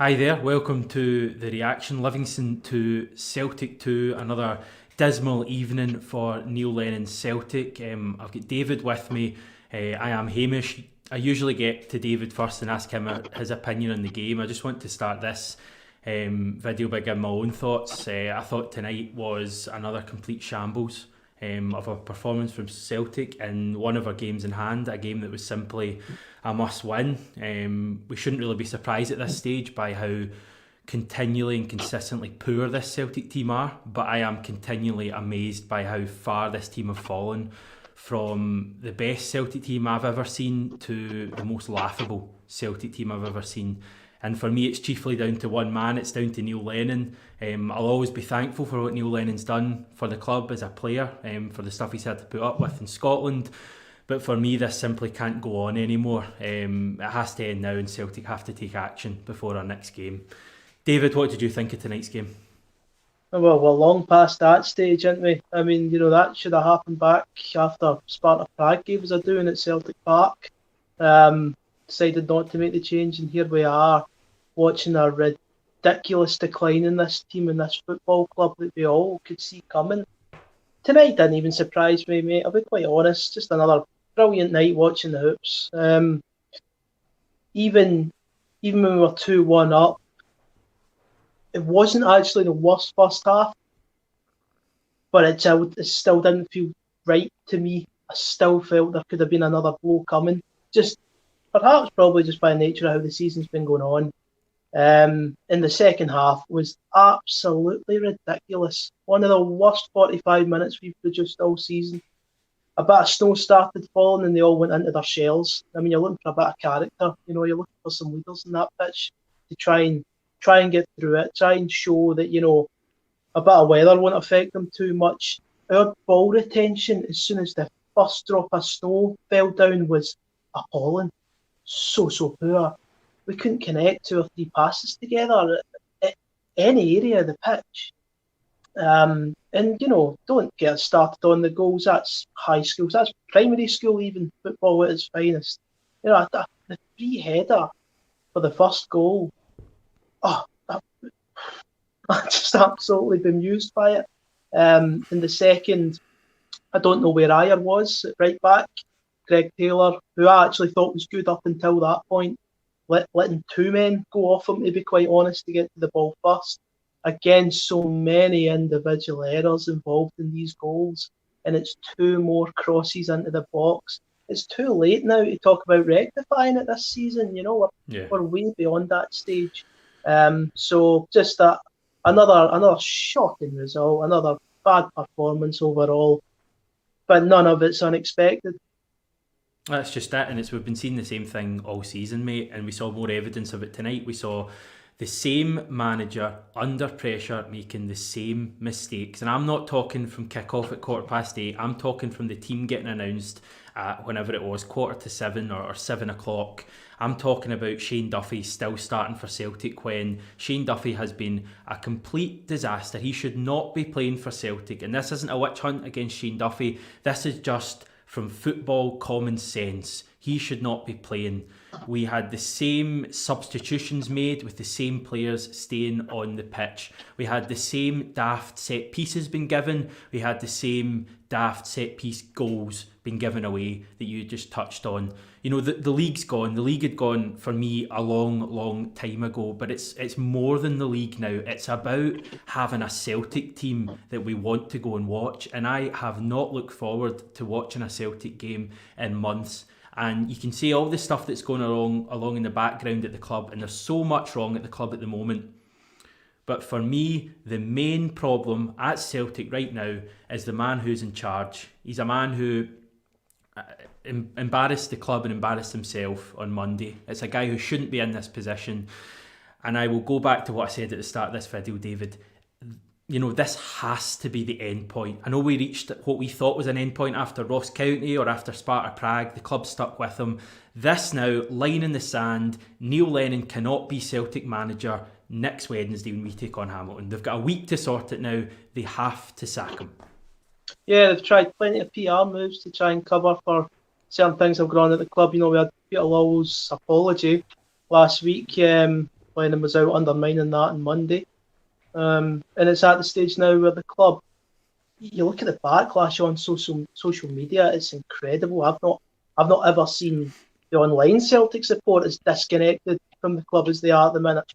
Hi there, welcome to the reaction. Livingston to Celtic 2, another dismal evening for Neil Lennon's Celtic. I've got David with me. I am Hamish. I usually get to David first and ask him his opinion on the game. I just want to start this video by giving my own thoughts. I thought tonight was another complete shambles of a performance from Celtic in one of our games in hand, a game that was simply a must win. We shouldn't really be surprised at this stage by how continually and consistently poor this Celtic team are, but I am continually amazed by how far this team have fallen from the best Celtic team I've ever seen to the most laughable Celtic team I've ever seen. And for me, it's chiefly down to one man. It's down to Neil Lennon. I'll always be thankful for what Neil Lennon's done for the club as a player, for the stuff he's had to put up with in Scotland. But for me, this simply can't go on anymore. It has to end now, and Celtic have to take action before our next game. David, what did you think of tonight's game? Well, we're long past that stage, aren't we? I mean, that should have happened back after Sparta Prague gave us a doing at Celtic Park. Decided not to make the change, and here we are watching a ridiculous decline in this team and this football club that we all could see coming. Tonight didn't even surprise me, mate. I'll be quite honest. Just another brilliant night watching the hoops. Even when we were 2-1 up, it wasn't actually the worst first half, but it still didn't feel right to me. I still felt there could have been another blow coming. Just perhaps probably just by nature of how the season's been going on. In the second half was absolutely ridiculous. One of the worst 45 minutes we've produced all season. A bit of snow started falling and they all went into their shells. I mean, you're looking for a bit of character. You're looking for some leaders in that pitch to try and get through it. Try and show that, a bit of weather won't affect them too much. Our ball retention as soon as the first drop of snow fell down was appalling. So poor. We couldn't connect 2 or 3 passes together at any area of the pitch. And, don't get us started on the goals. That's high school. That's primary school, even football at its finest. The free header for the first goal. Oh, I'm just absolutely bemused by it. In the second, I don't know where Ayer was at right back. Greg Taylor, who I actually thought was good up until that point, letting 2 men go off him, to be quite honest, to get to the ball first. Again, so many individual errors involved in these goals, and it's 2 more crosses into the box. It's too late now to talk about rectifying it this season. We're way beyond that stage. So just another shocking result, another bad performance overall, but none of it's unexpected. That's just it, and we've been seeing the same thing all season, mate, and we saw more evidence of it tonight. We saw the same manager under pressure making the same mistakes, and I'm not talking from kick-off at 8:15. I'm talking from the team getting announced at whenever it was 7:15 or 7 o'clock. I'm talking about Shane Duffy still starting for Celtic when Shane Duffy has been a complete disaster. He should not be playing for Celtic, and this isn't a witch hunt against Shane Duffy. This is just from football common sense. He should not be playing. We had the same substitutions made with the same players staying on the pitch. We had the same daft set pieces being given. We had the same daft set piece goals being given away that you just touched on. The league's gone. The league had gone for me a long time ago, but it's more than the league now. It's about having a Celtic team that we want to go and watch, and I have not looked forward to watching a Celtic game in months. And you can see all the stuff that's going along in the background at the club, and there's so much wrong at the club at the moment. But for me, the main problem at Celtic right now is the man who's in charge. He's a man who embarrassed the club and embarrassed himself on Monday. It's a guy who shouldn't be in this position. And I will go back to what I said at the start of this video, David. This has to be the end point. I know we reached what we thought was an end point after Ross County or after Sparta Prague. The club stuck with him. This now, line in the sand. Neil Lennon cannot be Celtic manager next Wednesday when we take on Hamilton. They've got a week to sort it now. They have to sack him. Yeah, they've tried plenty of PR moves to try and cover for certain things that have gone on at the club. We had Peter Lawwell's apology last week, Lennon was out undermining that on Monday. And it's at the stage now where the club, you look at the backlash on social media, it's incredible. I've not ever seen the online Celtic support as disconnected from the club as they are at the minute.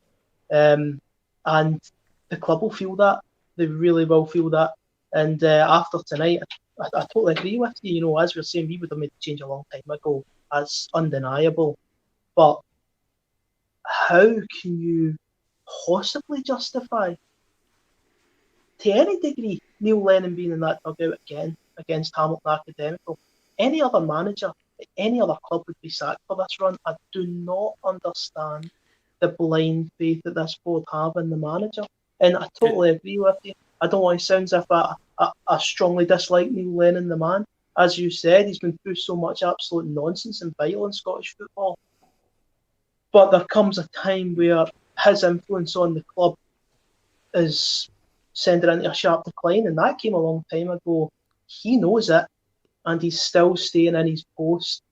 And the club will feel that. They really will feel that. And after tonight, I totally agree with you. You know, as we're saying, we would have made the change a long time ago. That's undeniable. But how can you possibly justify, to any degree, Neil Lennon being in that dugout again against Hamilton Academical? Any other manager at any other club would be sacked for this run. I do not understand the blind faith that this board have in the manager. And I totally agree with you. I don't want to sound as if I strongly dislike Neil Lennon, the man. As you said, he's been through so much absolute nonsense and vile in Scottish football. But there comes a time where his influence on the club is sending into a sharp decline, and that came a long time ago. He knows it, and he's still staying in his post.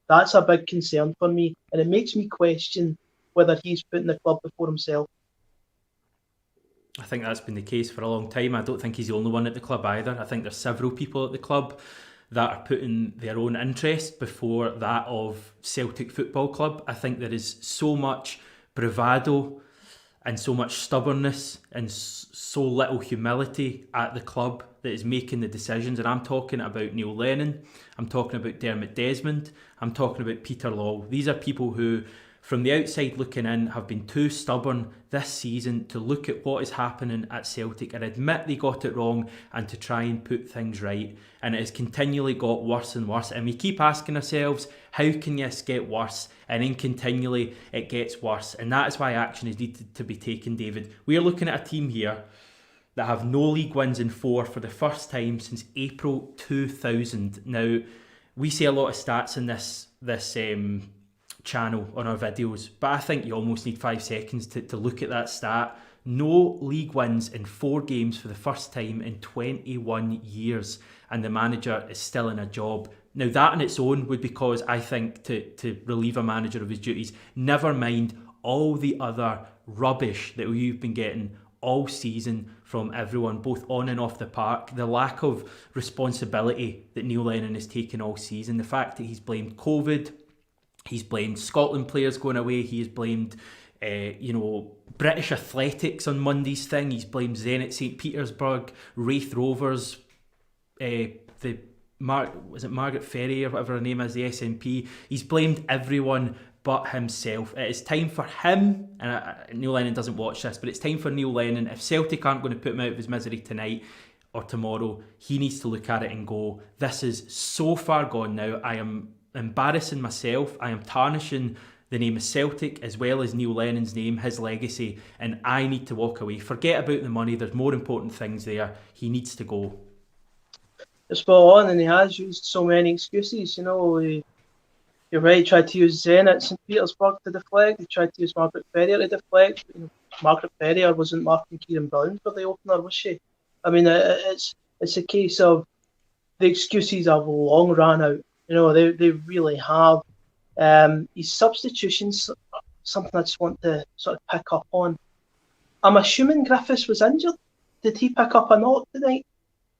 That's a big concern for me, and it makes me question whether he's putting the club before himself. I think that's been the case for a long time. I don't think he's the only one at the club either. I think there's several people at the club that are putting their own interest before that of Celtic Football Club. I think there is so much bravado and so much stubbornness and so little humility at the club that is making the decisions. And I'm talking about Neil Lennon, I'm talking about Dermot Desmond, I'm talking about Peter Law. These are people who, from the outside looking in, have been too stubborn this season to look at what is happening at Celtic and admit they got it wrong and to try and put things right. And it has continually got worse and worse. And we keep asking ourselves, how can this get worse? And then continually it gets worse. And that is why action is needed to be taken, David. We are looking at a team here that have no league wins in 4 for the first time since April 2000. Now, we see a lot of stats in this channel on our videos, but I think you almost need 5 seconds to look at that stat. No league wins in 4 games for the first time in 21 years, and the manager is still in a job. Now that on its own would be cause, I think, to relieve a manager of his duties, never mind all the other rubbish that we've been getting all season from everyone, both on and off the park. The lack of responsibility that Neil Lennon has taken all season, the fact that he's blamed COVID, he's blamed Scotland players going away, he's blamed British Athletics on Monday's thing, he's blamed Zenit St Petersburg, Wraith Rovers, Margaret Ferry or whatever her name is, the SNP. He's blamed everyone but himself. It is time for him, and Neil Lennon doesn't watch this, but it's time for Neil Lennon. If Celtic aren't going to put him out of his misery tonight or tomorrow, he needs to look at it and go, this is so far gone now. I am embarrassing myself. I am tarnishing the name of Celtic as well as Neil Lennon's name, his legacy, and I need to walk away. Forget about the money. There's more important things there. He needs to go. It's spot on, and he has used so many excuses. You know, you're right. He tried to use Zenit St Petersburg to deflect. He tried to use Margaret Ferrier to deflect. Margaret Ferrier wasn't marking Kieran Brown for the opener, was she? I mean, it's a case of the excuses have long ran out. You know, they really have. His substitutions, something I just want to sort of pick up on. I'm assuming Griffiths was injured. Did he pick up a knock tonight?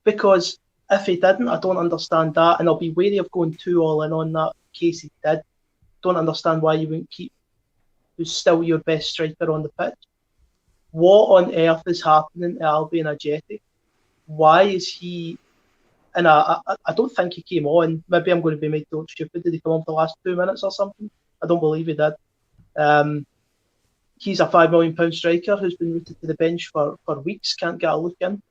Because if he didn't, I don't understand that, and I'll be wary of going too all in on that in case he did. Don't understand why you wouldn't keep who's still your best striker on the pitch. What on earth is happening to Albion Ajeti? Why is he... And I don't think he came on. Maybe I'm going to be made to look stupid. Did he come on for the last 2 minutes or something? I don't believe he did. He's a £5 million striker who's been rooted to the bench for weeks, can't get a look in.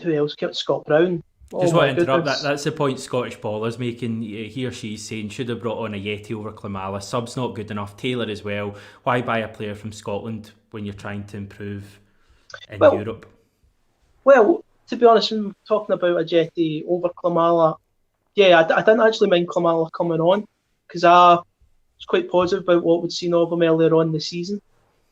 Who else? Scott Brown. Just want to interrupt that. That's the point Scottish Baller's making. He or she's saying should have brought on Ajeti over Klimala. Sub's not good enough. Taylor as well. Why buy a player from Scotland when you're trying to improve in Europe? Well, to be honest, when we're talking about Ajeti over Klimala, yeah, I didn't actually mind Klimala coming on because I was quite positive about what we'd seen of him earlier on in the season.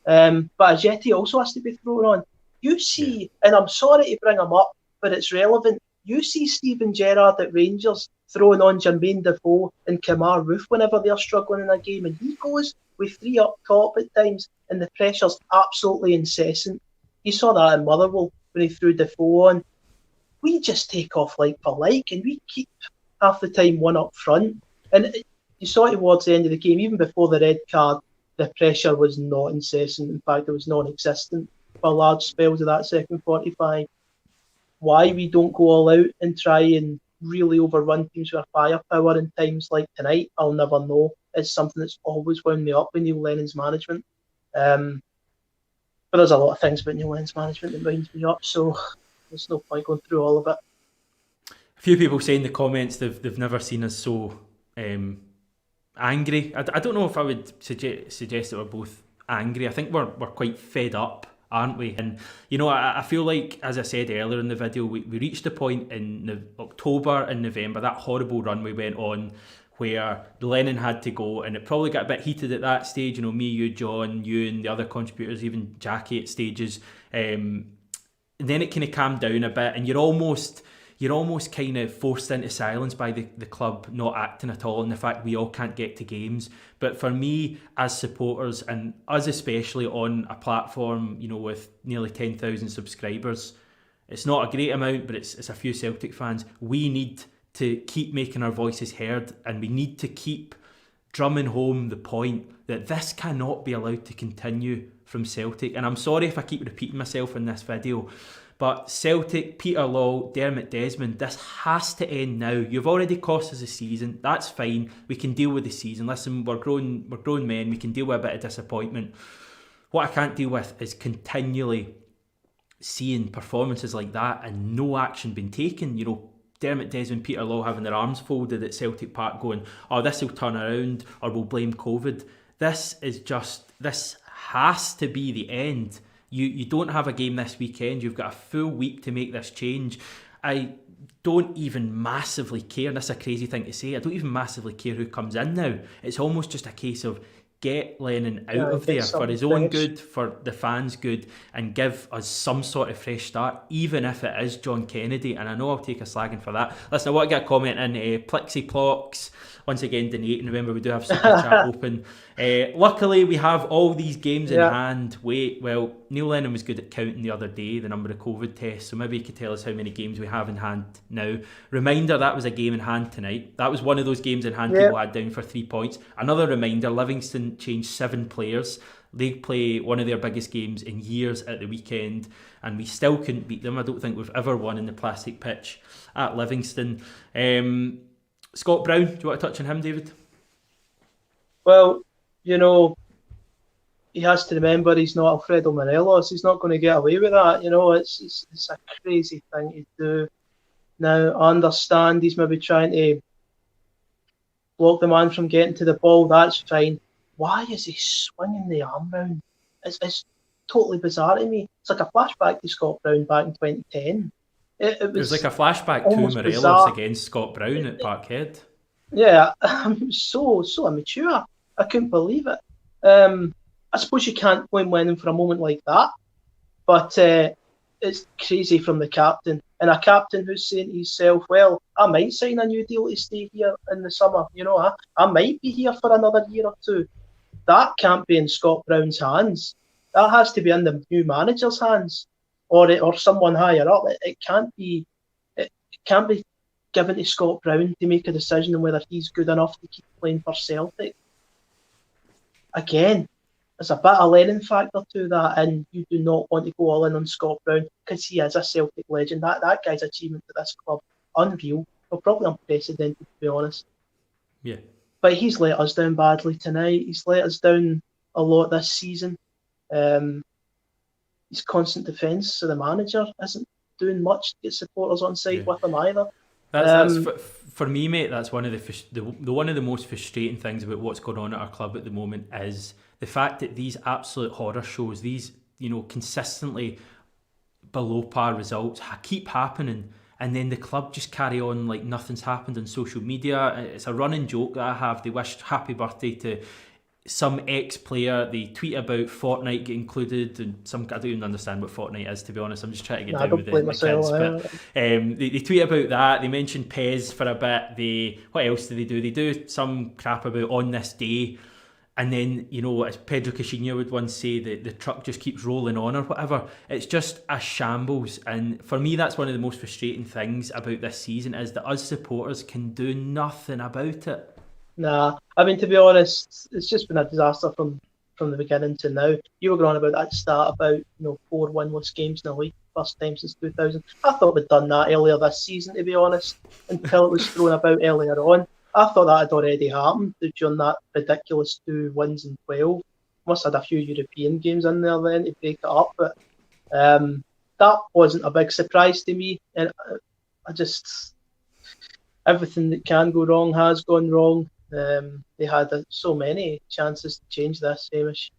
But Ajeti also has to be thrown on. You see, and I'm sorry to bring him up, but it's relevant. You see Stephen Gerrard at Rangers throwing on Jermaine Defoe and Kemar Roof whenever they're struggling in a game, and he goes with 3 up top at times, and the pressure's absolutely incessant. You saw that in Motherwell when he threw Defoe on. We just take off like for like, and we keep half the time one up front. And you saw it towards the end of the game, even before the red card, the pressure was not incessant. In fact, it was non-existent for large spells of that second 45. Why we don't go all out and try and really overrun teams with firepower in times like tonight, I'll never know. It's something that's always wound me up with Neil Lennon's management. But there's a lot of things about Neil Lennon's management that winds me up, so there's no point going through all of it. A few people say in the comments they've never seen us so angry. I don't know if I would suggest that we're both angry. I think we're quite fed up, aren't we? And I feel like, as I said earlier in the video, we reached a point in October and November, that horrible run we went on, where Lennon had to go, and it probably got a bit heated at that stage. Me, you, John, you, and the other contributors, even Jackie at stages. And then it kind of calmed down a bit, and you're almost kind of forced into silence by the club not acting at all, and the fact we all can't get to games. But for me, as supporters, and us especially on a platform, with nearly 10,000 subscribers, it's not a great amount, but it's a few Celtic fans. We need to keep making our voices heard, and we need to keep drumming home the point that this cannot be allowed to continue from Celtic. And I'm sorry if I keep repeating myself in this video, but Celtic, Peter Law, Dermot Desmond, this has to end now. You've already cost us a season. That's fine. We can deal with the season. Listen, we're grown men. We can deal with a bit of disappointment. What I can't deal with is continually seeing performances like that and no action being taken. Dermot Desmond, Peter Law having their arms folded at Celtic Park going, oh, this will turn around, or we'll blame COVID. This has to be the end. You don't have a game this weekend. You've got a full week to make this change. I don't even massively care. That's a crazy thing to say. I don't even massively care who comes in now. It's almost just a case of get Lennon out of there for his own good, for the fans' good, and give us some sort of fresh start, even if it is John Kennedy. And I know I'll take a slagging for that. Listen, I want to get a comment in. Plixie Plox, once again, donating. Remember, we do have Super Chat open. Luckily, we have all these games in hand. Well, Neil Lennon was good at counting the other day, the number of COVID tests, so maybe he could tell us how many games we have in hand now. Reminder, that was a game in hand tonight. That was one of those games in hand people had down for 3 points. Another reminder, Livingston changed 7 players. They play one of their biggest games in years at the weekend, and we still couldn't beat them. I don't think we've ever won in the plastic pitch at Livingston. Scott Brown, do you want to touch on him, David? Well, he has to remember he's not Alfredo Morelos. He's not going to get away with that. It's a crazy thing to do. Now, I understand he's maybe trying to block the man from getting to the ball. That's fine. Why is he swinging the arm round? It's totally bizarre to me. It's like a flashback to Scott Brown back in 2010. It was like a flashback to Morelos bizarre against Scott Brown at Parkhead. Yeah, so immature. I couldn't believe it. I suppose you can't blame Lennon for a moment like that, but it's crazy from the captain. And a captain who's saying to himself, well, I might sign a new deal to stay here in the summer. I might be here for another year or two. That can't be in Scott Brown's hands. That has to be in the new manager's hands, or someone higher up. It can't be given to Scott Brown to make a decision on whether he's good enough to keep playing for Celtic. Again, there's a bit of Lennon factor to that, and you do not want to go all in on Scott Brown because he is a Celtic legend. That guy's achievement to this club, unreal. Well, probably unprecedented, to be honest. Yeah. But he's let us down badly tonight. He's let us down a lot this season. His constant defence of the manager isn't doing much to get supporters on side with him either. That's for me, mate. That's one of the one of the most frustrating things about what's going on at our club at the moment is the fact that these absolute horror shows, these consistently below par results, keep happening, and then the club just carry on like nothing's happened on social media. It's a running joke that I have. They wish happy birthday to some ex-player. They tweet about Fortnite get included, and I don't even understand what Fortnite is, to be honest. I'm just trying to get down with the kids. But they tweet about that. They mention Pez for a bit. What else do? They do some crap about on this day. And then, as Pedro Caixinha would once say, the truck just keeps rolling on or whatever. It's just a shambles. And for me, that's one of the most frustrating things about this season, is that us supporters can do nothing about it. Nah, I mean, to be honest, it's just been a disaster from the beginning to now. You were going on about that start about 4 winless games in the league, first time since 2000. I thought we'd done that earlier this season, to be honest, until it was thrown about earlier on. I thought that had already happened during that ridiculous 2 wins in 12. Must have had a few European games in there then to break it up, but that wasn't a big surprise to me. And everything that can go wrong has gone wrong. They had so many chances to change this, Hamish.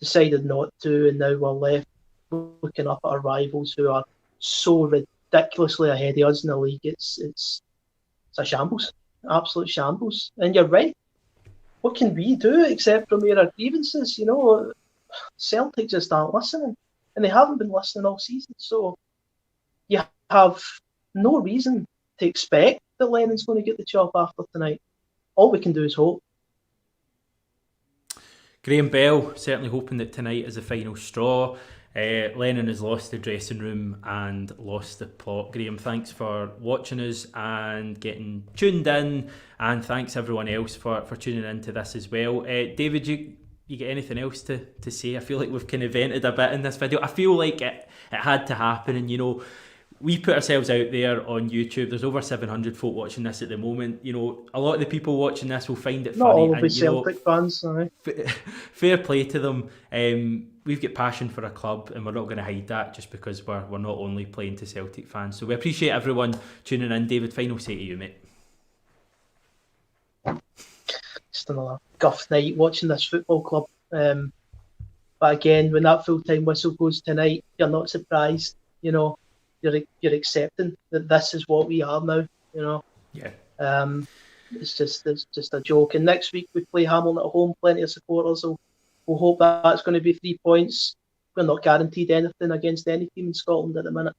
Decided not to, and now we're left looking up at our rivals who are so ridiculously ahead of us in the league. It's a shambles, absolute shambles. And you're right. What can we do except from our grievances? Celtic just aren't listening, and they haven't been listening all season. So you have no reason to expect that Lennon's going to get the chop after tonight. All we can do is hope. Graham Bell certainly hoping that tonight is the final straw. Lennon has lost the dressing room and lost the plot. Graham, thanks for watching us and getting tuned in, and thanks everyone else for tuning in to this as well. David, you get anything else to say? I feel like we've kind of vented a bit in this video. I feel like it had to happen, and we put ourselves out there on YouTube. There's over 700 folk watching this at the moment. A lot of the people watching this will find it funny. Not all of the Celtic fans, sorry. Fair play to them. We've got passion for a club, and we're not going to hide that just because we're not only playing to Celtic fans. So we appreciate everyone tuning in. David, final say to you, mate. Just another guff night watching this football club. But again, when that full-time whistle goes tonight, you're not surprised. You're accepting that this is what we are now. Yeah. It's just a joke. And next week we play Hamilton at home. Plenty of supporters. So we'll hope that's going to be 3 points. We're not guaranteed anything against any team in Scotland at the minute.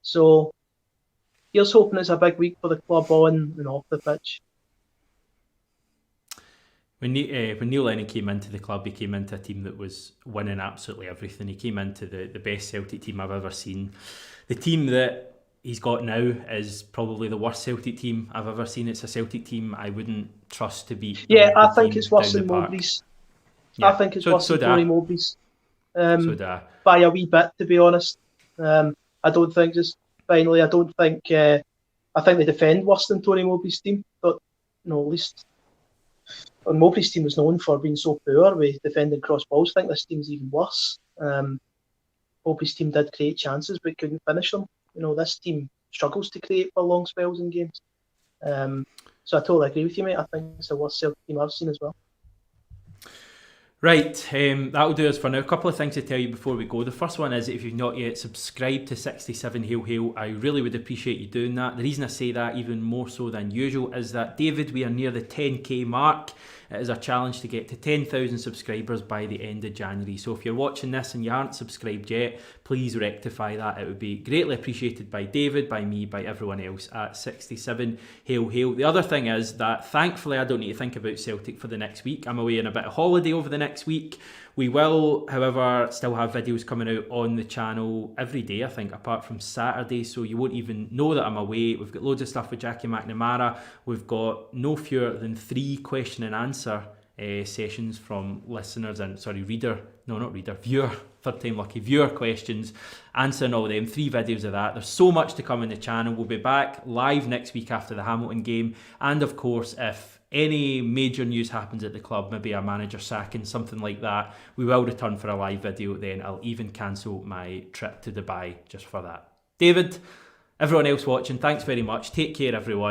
So here's hoping it's a big week for the club on and off the pitch. When Neil Lennon came into the club, he came into a team that was winning absolutely everything. He came into the best Celtic team I've ever seen. The team that he's got now is probably the worst Celtic team I've ever seen. It's a Celtic team I wouldn't trust to beat. Yeah, I think it's worse than Mowbray's. Yeah. I think it's worse than Tony Mowbray's. By a wee bit, to be honest. I don't think I think they defend worse than Tony Mowbray's team. But at least Mowbray's team was known for being so poor with defending cross balls. I think this team's even worse. Mowbray's team did create chances but couldn't finish them. This team struggles to create for long spells in games. So I totally agree with you, mate. I think it's the worst Celtic team I've seen as well. Right, that'll do us for now. A couple of things to tell you before we go. The first one is, if you've not yet subscribed to 67 Hail Hail, I really would appreciate you doing that. The reason I say that even more so than usual is that, David, we are near the 10k mark. It is a challenge to get to 10,000 subscribers by the end of January. So if you're watching this and you aren't subscribed yet, please rectify that. It would be greatly appreciated by David, by me, by everyone else at 67 Hail Hail. The other thing is that thankfully I don't need to think about Celtic for the next week. I'm away on a bit of holiday over the next week. We will, however, still have videos coming out on the channel every day, I think, apart from Saturday, so you won't even know that I'm away. We've got loads of stuff with Jackie McNamara. We've got no fewer than 3 question and answer sessions from listeners and, viewer, third time lucky, viewer questions, answering all them, 3 videos of that. There's so much to come on the channel. We'll be back live next week after the Hamilton game, and of course, if any major news happens at the club, maybe a manager sacking, something like that, we will return for a live video. Then I'll even cancel my trip to Dubai just for that. David, everyone else watching, thanks very much. Take care, everyone.